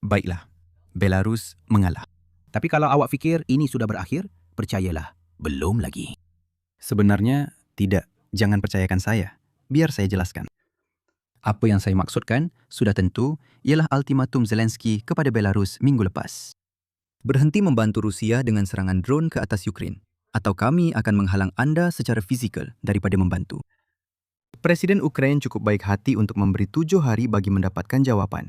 Baiklah, Belarus mengalah. Tapi kalau awak fikir ini sudah berakhir, percayalah, belum lagi. Sebenarnya tidak. Jangan percayakan saya. Biar saya jelaskan. Apa yang saya maksudkan, sudah tentu, ialah ultimatum Zelensky kepada Belarus minggu lepas. Berhenti membantu Rusia dengan serangan drone ke atas Ukraine, atau kami akan menghalang anda secara fizikal daripada membantu. Presiden Ukraine cukup baik hati untuk memberi 7 hari bagi mendapatkan jawapan.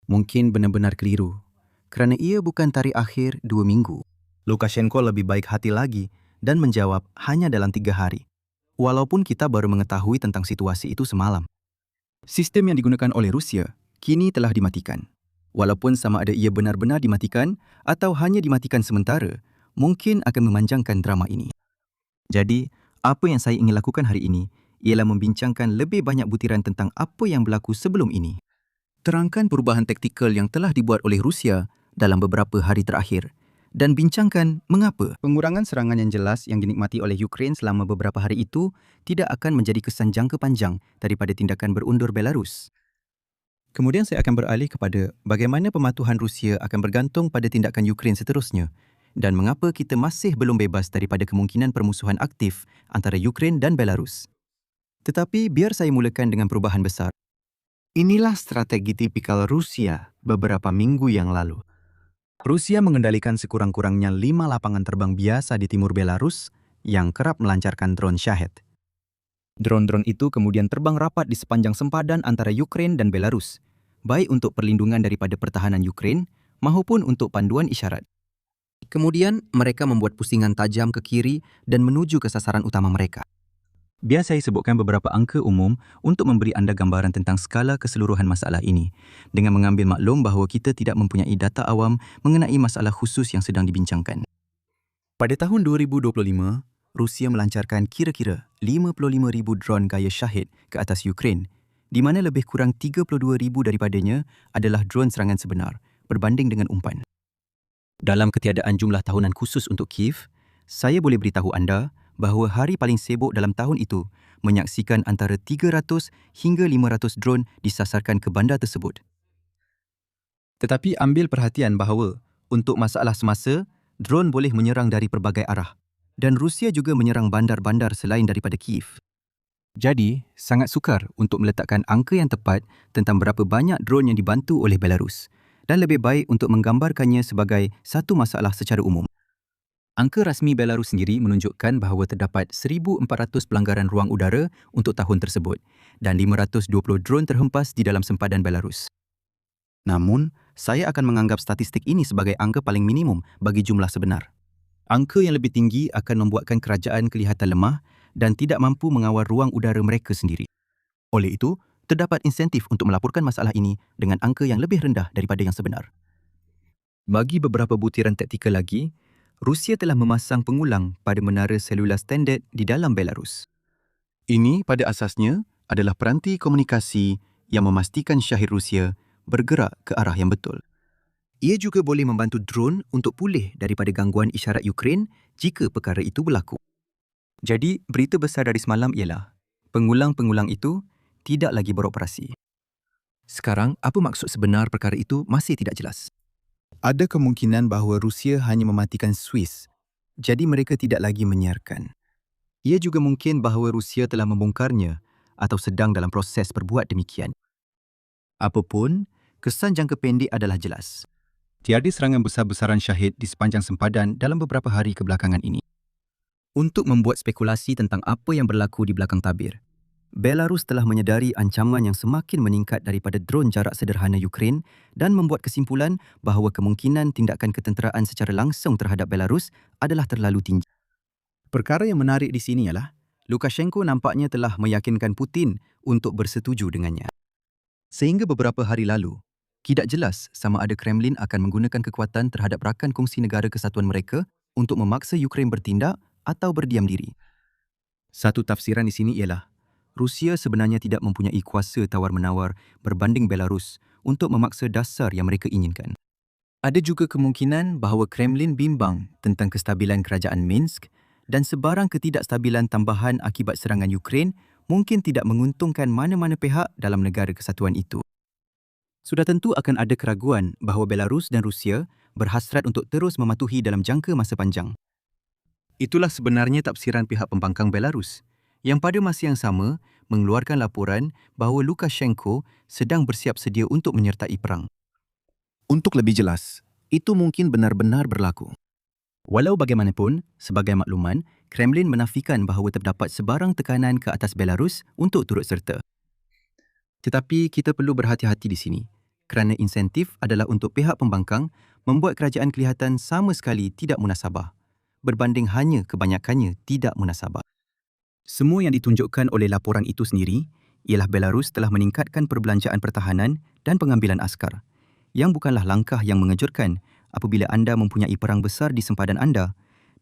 Mungkin benar-benar keliru, kerana ia bukan tarikh akhir 2 minggu. Lukashenko lebih baik hati lagi dan menjawab hanya dalam 3 hari. Walaupun kita baru mengetahui tentang situasi itu semalam. Sistem yang digunakan oleh Rusia kini telah dimatikan. Walaupun sama ada ia benar-benar dimatikan atau hanya dimatikan sementara, mungkin akan memanjangkan drama ini. Jadi, apa yang saya ingin lakukan hari ini ialah membincangkan lebih banyak butiran tentang apa yang berlaku sebelum ini. Terangkan perubahan taktikal yang telah dibuat oleh Rusia dalam beberapa hari terakhir dan bincangkan mengapa pengurangan serangan yang jelas yang dinikmati oleh Ukraine selama beberapa hari itu tidak akan menjadi kesan jangka panjang daripada tindakan berundur Belarus. Kemudian saya akan beralih kepada bagaimana pematuhan Rusia akan bergantung pada tindakan Ukraine seterusnya dan mengapa kita masih belum bebas daripada kemungkinan permusuhan aktif antara Ukraine dan Belarus. Tetapi biar saya mulakan dengan perubahan besar. Inilah strategi tipikal Rusia beberapa minggu yang lalu. Rusia mengendalikan sekurang-kurangnya 5 lapangan terbang biasa di timur Belarus yang kerap melancarkan drone Shahed. Drone-drone itu kemudian terbang rapat di sepanjang sempadan antara Ukraine dan Belarus, baik untuk perlindungan daripada pertahanan Ukraine maupun untuk panduan isyarat. Kemudian, mereka membuat pusingan tajam ke kiri dan menuju ke sasaran utama mereka. Biar saya sebutkan beberapa angka umum untuk memberi anda gambaran tentang skala keseluruhan masalah ini dengan mengambil maklum bahawa kita tidak mempunyai data awam mengenai masalah khusus yang sedang dibincangkan. Pada tahun 2025, Rusia melancarkan kira-kira 55,000 drone gaya Shahed ke atas Ukraine, di mana lebih kurang 32,000 daripadanya adalah drone serangan sebenar berbanding dengan umpan. Dalam ketiadaan jumlah tahunan khusus untuk Kiev, saya boleh beritahu anda bahawa hari paling sibuk dalam tahun itu menyaksikan antara 300 hingga 500 drone disasarkan ke bandar tersebut. Tetapi ambil perhatian bahawa untuk masalah semasa, drone boleh menyerang dari pelbagai arah dan Rusia juga menyerang bandar-bandar selain daripada Kiev. Jadi, sangat sukar untuk meletakkan angka yang tepat tentang berapa banyak drone yang dibantu oleh Belarus dan lebih baik untuk menggambarkannya sebagai satu masalah secara umum. Angka rasmi Belarus sendiri menunjukkan bahawa terdapat 1,400 pelanggaran ruang udara untuk tahun tersebut dan 520 drone terhempas di dalam sempadan Belarus. Namun, saya akan menganggap statistik ini sebagai angka paling minimum bagi jumlah sebenar. Angka yang lebih tinggi akan membuatkan kerajaan kelihatan lemah dan tidak mampu mengawal ruang udara mereka sendiri. Oleh itu, terdapat insentif untuk melaporkan masalah ini dengan angka yang lebih rendah daripada yang sebenar. Bagi beberapa butiran taktikal lagi, Rusia telah memasang pengulang pada menara selular standard di dalam Belarus. Ini pada asasnya adalah peranti komunikasi yang memastikan Shahed Rusia bergerak ke arah yang betul. Ia juga boleh membantu drone untuk pulih daripada gangguan isyarat Ukraine jika perkara itu berlaku. Jadi, berita besar dari semalam ialah pengulang-pengulang itu tidak lagi beroperasi. Sekarang, apa maksud sebenar perkara itu masih tidak jelas. Ada kemungkinan bahawa Rusia hanya mematikan Swiss, jadi mereka tidak lagi menyiarkan. Ia juga mungkin bahawa Rusia telah membongkarnya atau sedang dalam proses berbuat demikian. Apapun, kesan jangka pendek adalah jelas. Tiada serangan besar-besaran Shahed di sepanjang sempadan dalam beberapa hari kebelakangan ini. Untuk membuat spekulasi tentang apa yang berlaku di belakang tabir, Belarus telah menyedari ancaman yang semakin meningkat daripada drone jarak sederhana Ukraine dan membuat kesimpulan bahawa kemungkinan tindakan ketenteraan secara langsung terhadap Belarus adalah terlalu tinggi. Perkara yang menarik di sini ialah Lukashenko nampaknya telah meyakinkan Putin untuk bersetuju dengannya. Sehingga beberapa hari lalu, tidak jelas sama ada Kremlin akan menggunakan kekuatan terhadap rakan kongsi negara kesatuan mereka untuk memaksa Ukraine bertindak atau berdiam diri. Satu tafsiran di sini ialah Rusia sebenarnya tidak mempunyai kuasa tawar-menawar berbanding Belarus untuk memaksa dasar yang mereka inginkan. Ada juga kemungkinan bahawa Kremlin bimbang tentang kestabilan kerajaan Minsk dan sebarang ketidakstabilan tambahan akibat serangan Ukraine mungkin tidak menguntungkan mana-mana pihak dalam negara kesatuan itu. Sudah tentu akan ada keraguan bahawa Belarus dan Rusia berhasrat untuk terus mematuhi dalam jangka masa panjang. Itulah sebenarnya tafsiran pihak pembangkang Belarus, yang pada masa yang sama mengeluarkan laporan bahawa Lukashenko sedang bersiap sedia untuk menyertai perang. Untuk lebih jelas, itu mungkin benar-benar berlaku. Walau bagaimanapun, sebagai makluman, Kremlin menafikan bahawa terdapat sebarang tekanan ke atas Belarus untuk turut serta. Tetapi kita perlu berhati-hati di sini, kerana insentif adalah untuk pihak pembangkang membuat kerajaan kelihatan sama sekali tidak munasabah, berbanding hanya kebanyakannya tidak munasabah. Semua yang ditunjukkan oleh laporan itu sendiri ialah Belarus telah meningkatkan perbelanjaan pertahanan dan pengambilan askar, yang bukanlah langkah yang mengejutkan apabila anda mempunyai perang besar di sempadan anda,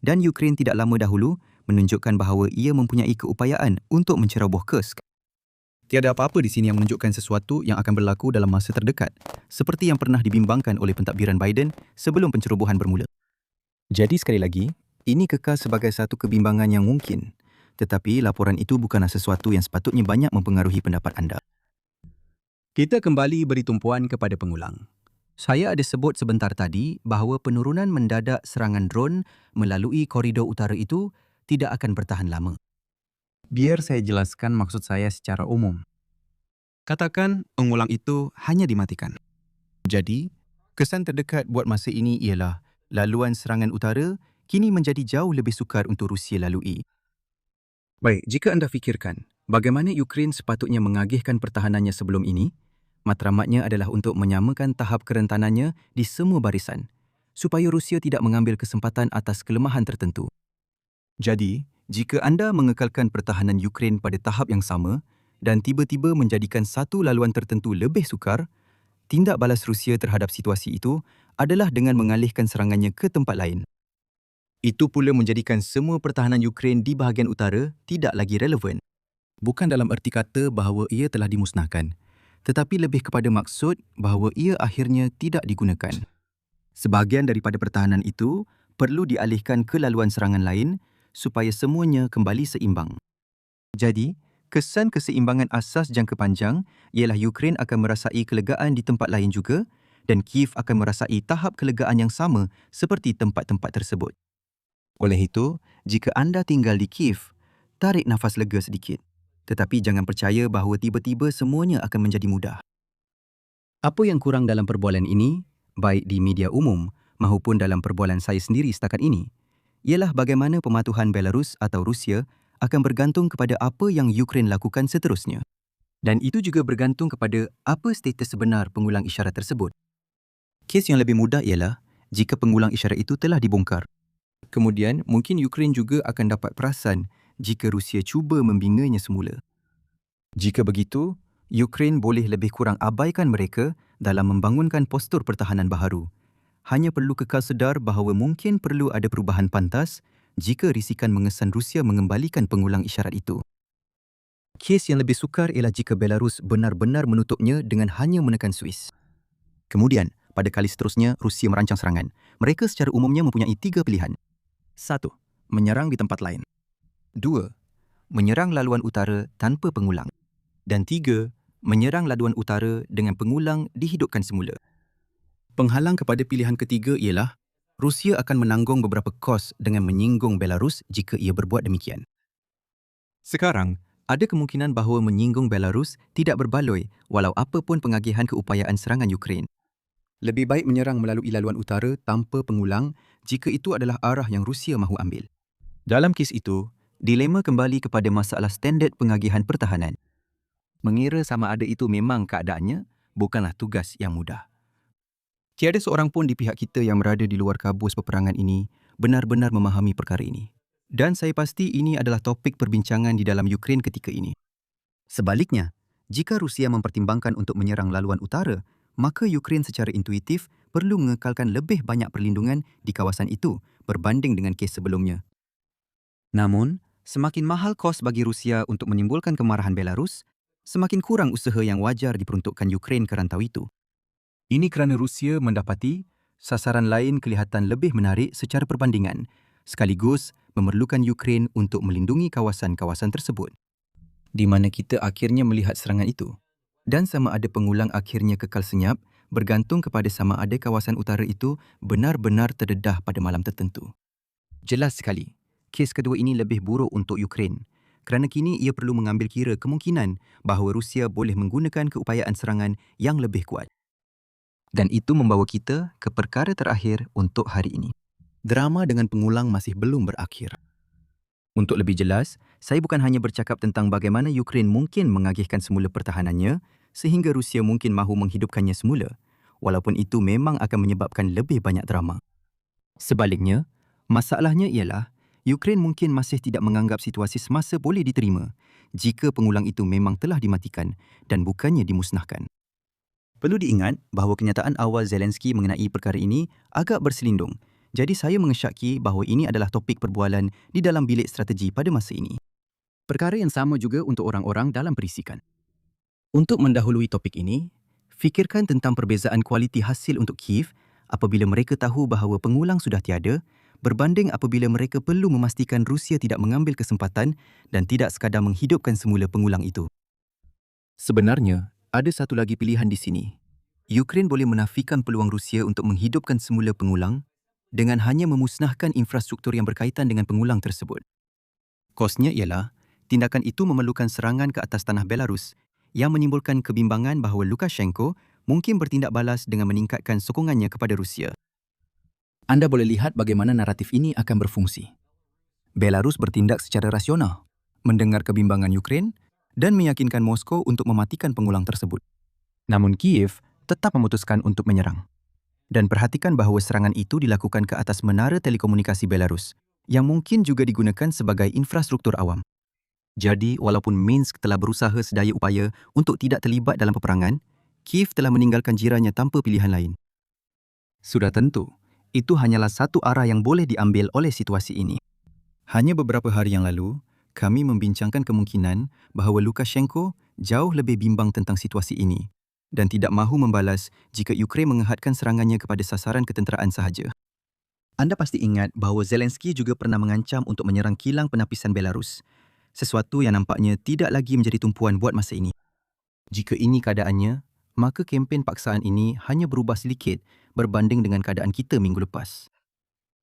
dan Ukraine tidak lama dahulu menunjukkan bahawa ia mempunyai keupayaan untuk menceroboh Kursk. Tiada apa-apa di sini yang menunjukkan sesuatu yang akan berlaku dalam masa terdekat, seperti yang pernah dibimbangkan oleh pentadbiran Biden sebelum pencerobohan bermula. Jadi sekali lagi, ini kekal sebagai satu kebimbangan yang mungkin, tetapi laporan itu bukanlah sesuatu yang sepatutnya banyak mempengaruhi pendapat anda. Kita kembali beri tumpuan kepada pengulang. Saya ada sebut sebentar tadi bahawa penurunan mendadak serangan drone melalui koridor utara itu tidak akan bertahan lama. Biar saya jelaskan maksud saya secara umum. Katakan pengulang itu hanya dimatikan. Jadi, kesan terdekat buat masa ini ialah laluan serangan utara kini menjadi jauh lebih sukar untuk Rusia lalui. Baik, jika anda fikirkan bagaimana Ukraine sepatutnya mengagihkan pertahanannya sebelum ini, matlamatnya adalah untuk menyamakan tahap kerentanannya di semua barisan, supaya Rusia tidak mengambil kesempatan atas kelemahan tertentu. Jadi, jika anda mengekalkan pertahanan Ukraine pada tahap yang sama dan tiba-tiba menjadikan satu laluan tertentu lebih sukar, tindak balas Rusia terhadap situasi itu adalah dengan mengalihkan serangannya ke tempat lain. Itu pula menjadikan semua pertahanan Ukraine di bahagian utara tidak lagi relevan. Bukan dalam erti kata bahawa ia telah dimusnahkan, tetapi lebih kepada maksud bahawa ia akhirnya tidak digunakan. Sebahagian daripada pertahanan itu perlu dialihkan ke laluan serangan lain supaya semuanya kembali seimbang. Jadi, kesan keseimbangan asas jangka panjang ialah Ukraine akan merasai kelegaan di tempat lain juga dan Kiev akan merasai tahap kelegaan yang sama seperti tempat-tempat tersebut. Oleh itu, jika anda tinggal di Kiev, tarik nafas lega sedikit. Tetapi jangan percaya bahawa tiba-tiba semuanya akan menjadi mudah. Apa yang kurang dalam perbualan ini, baik di media umum maupun dalam perbualan saya sendiri setakat ini, ialah bagaimana pematuhan Belarus atau Rusia akan bergantung kepada apa yang Ukraine lakukan seterusnya. Dan itu juga bergantung kepada apa status sebenar pengulang isyarat tersebut. Kes yang lebih mudah ialah jika pengulang isyarat itu telah dibongkar. Kemudian, mungkin Ukraine juga akan dapat perasan jika Rusia cuba membinganya semula. Jika begitu, Ukraine boleh lebih kurang abaikan mereka dalam membangunkan postur pertahanan baharu. Hanya perlu kekal sedar bahawa mungkin perlu ada perubahan pantas jika risikan mengesan Rusia mengembalikan pengulang isyarat itu. Kes yang lebih sukar ialah jika Belarus benar-benar menutupnya dengan hanya menekan Swiss. Kemudian, pada kali seterusnya, Rusia merancang serangan. Mereka secara umumnya mempunyai 3 pilihan. 1. Menyerang di tempat lain. 2. Menyerang laluan utara tanpa pengulang. Dan 3. Menyerang laluan utara dengan pengulang dihidupkan semula. Penghalang kepada pilihan ketiga ialah Rusia akan menanggung beberapa kos dengan menyinggung Belarus jika ia berbuat demikian. Sekarang, ada kemungkinan bahawa menyinggung Belarus tidak berbaloi walau apapun pengagihan keupayaan serangan Ukraine. Lebih baik menyerang melalui laluan utara tanpa pengulang jika itu adalah arah yang Rusia mahu ambil. Dalam kes itu, dilema kembali kepada masalah standard pengagihan pertahanan. Mengira sama ada itu memang keadaannya bukanlah tugas yang mudah. Tiada seorang pun di pihak kita yang berada di luar kabus peperangan ini benar-benar memahami perkara ini. Dan saya pasti ini adalah topik perbincangan di dalam Ukraine ketika ini. Sebaliknya, jika Rusia mempertimbangkan untuk menyerang laluan utara, maka Ukraine secara intuitif perlu mengekalkan lebih banyak perlindungan di kawasan itu berbanding dengan kes sebelumnya. Namun, semakin mahal kos bagi Rusia untuk menimbulkan kemarahan Belarus, semakin kurang usaha yang wajar diperuntukkan Ukraine ke rantau itu. Ini kerana Rusia mendapati sasaran lain kelihatan lebih menarik secara perbandingan, sekaligus memerlukan Ukraine untuk melindungi kawasan-kawasan tersebut. Di mana kita akhirnya melihat serangan itu. Dan sama ada pengulang akhirnya kekal senyap bergantung kepada sama ada kawasan utara itu benar-benar terdedah pada malam tertentu. Jelas sekali, kes kedua ini lebih buruk untuk Ukraine kerana kini ia perlu mengambil kira kemungkinan bahawa Rusia boleh menggunakan keupayaan serangan yang lebih kuat. Dan itu membawa kita ke perkara terakhir untuk hari ini. Drama dengan pengulang masih belum berakhir. Untuk lebih jelas, saya bukan hanya bercakap tentang bagaimana Ukraine mungkin mengagihkan semula pertahanannya sehingga Rusia mungkin mahu menghidupkannya semula, walaupun itu memang akan menyebabkan lebih banyak drama. Sebaliknya, masalahnya ialah Ukraine mungkin masih tidak menganggap situasi semasa boleh diterima jika pengulang itu memang telah dimatikan dan bukannya dimusnahkan. Perlu diingat bahawa kenyataan awal Zelensky mengenai perkara ini agak berselindung, jadi saya mengesyaki bahawa ini adalah topik perbualan di dalam bilik strategi pada masa ini. Perkara yang sama juga untuk orang-orang dalam perisikan. Untuk mendahului topik ini, fikirkan tentang perbezaan kualiti hasil untuk Kiev apabila mereka tahu bahawa pengulang sudah tiada berbanding apabila mereka perlu memastikan Rusia tidak mengambil kesempatan dan tidak sekadar menghidupkan semula pengulang itu. Sebenarnya, ada satu lagi pilihan di sini. Ukraine boleh menafikan peluang Rusia untuk menghidupkan semula pengulang dengan hanya memusnahkan infrastruktur yang berkaitan dengan pengulang tersebut. Kosnya ialah, tindakan itu memerlukan serangan ke atas tanah Belarus yang menimbulkan kebimbangan bahawa Lukashenko mungkin bertindak balas dengan meningkatkan sokongannya kepada Rusia. Anda boleh lihat bagaimana naratif ini akan berfungsi. Belarus bertindak secara rasional, mendengar kebimbangan Ukraine dan meyakinkan Moskow untuk mematikan pengulang tersebut. Namun Kiev tetap memutuskan untuk menyerang. Dan perhatikan bahawa serangan itu dilakukan ke atas menara telekomunikasi Belarus yang mungkin juga digunakan sebagai infrastruktur awam. Jadi, walaupun Minsk telah berusaha sedaya upaya untuk tidak terlibat dalam peperangan, Kiev telah meninggalkan jirannya tanpa pilihan lain. Sudah tentu, itu hanyalah satu arah yang boleh diambil oleh situasi ini. Hanya beberapa hari yang lalu, kami membincangkan kemungkinan bahawa Lukashenko jauh lebih bimbang tentang situasi ini dan tidak mahu membalas jika Ukraine mengehadkan serangannya kepada sasaran ketenteraan sahaja. Anda pasti ingat bahawa Zelensky juga pernah mengancam untuk menyerang kilang penapisan Belarus, sesuatu yang nampaknya tidak lagi menjadi tumpuan buat masa ini. Jika ini keadaannya, maka kempen paksaan ini hanya berubah sedikit berbanding dengan keadaan kita minggu lepas.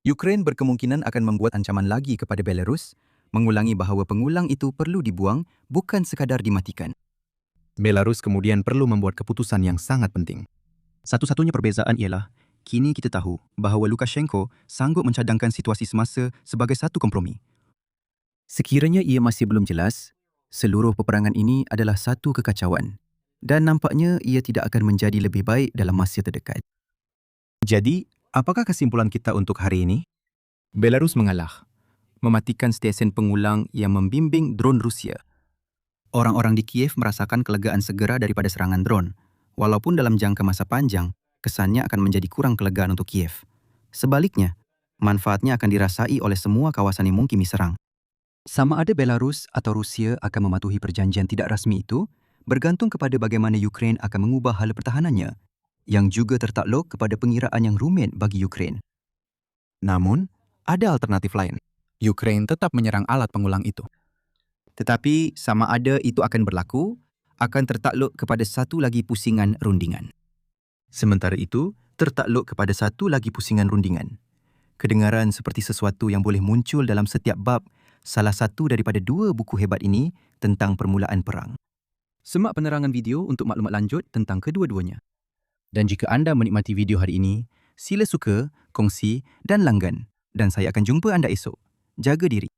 Ukraine berkemungkinan akan membuat ancaman lagi kepada Belarus, mengulangi bahawa pengulang itu perlu dibuang, bukan sekadar dimatikan. Belarus kemudian perlu membuat keputusan yang sangat penting. Satu-satunya perbezaan ialah, kini kita tahu bahawa Lukashenko sanggup mencadangkan situasi semasa sebagai satu kompromi. Sekiranya ia masih belum jelas, seluruh peperangan ini adalah satu kekacauan dan nampaknya ia tidak akan menjadi lebih baik dalam masa terdekat. Jadi, apakah kesimpulan kita untuk hari ini? Belarus mengalah, mematikan stesen pengulang yang membimbing drone Rusia. Orang-orang di Kiev merasakan kelegaan segera daripada serangan drone, walaupun dalam jangka masa panjang, kesannya akan menjadi kurang kelegaan untuk Kiev. Sebaliknya, manfaatnya akan dirasai oleh semua kawasan yang mungkin diserang. Sama ada Belarus atau Rusia akan mematuhi perjanjian tidak rasmi itu, bergantung kepada bagaimana Ukraine akan mengubah hala pertahanannya, yang juga tertakluk kepada pengiraan yang rumit bagi Ukraine. Namun, ada alternatif lain. Ukraine tetap menyerang alat pengulang itu. Tetapi, sama ada itu akan berlaku, akan tertakluk kepada satu lagi pusingan rundingan. Sementara itu, tertakluk kepada satu lagi pusingan rundingan. Kedengaran seperti sesuatu yang boleh muncul dalam setiap bab salah satu daripada dua buku hebat ini tentang permulaan perang. Semak penerangan video untuk maklumat lanjut tentang kedua-duanya. Dan jika anda menikmati video hari ini, sila suka, kongsi dan langgan. Dan saya akan jumpa anda esok. Jaga diri.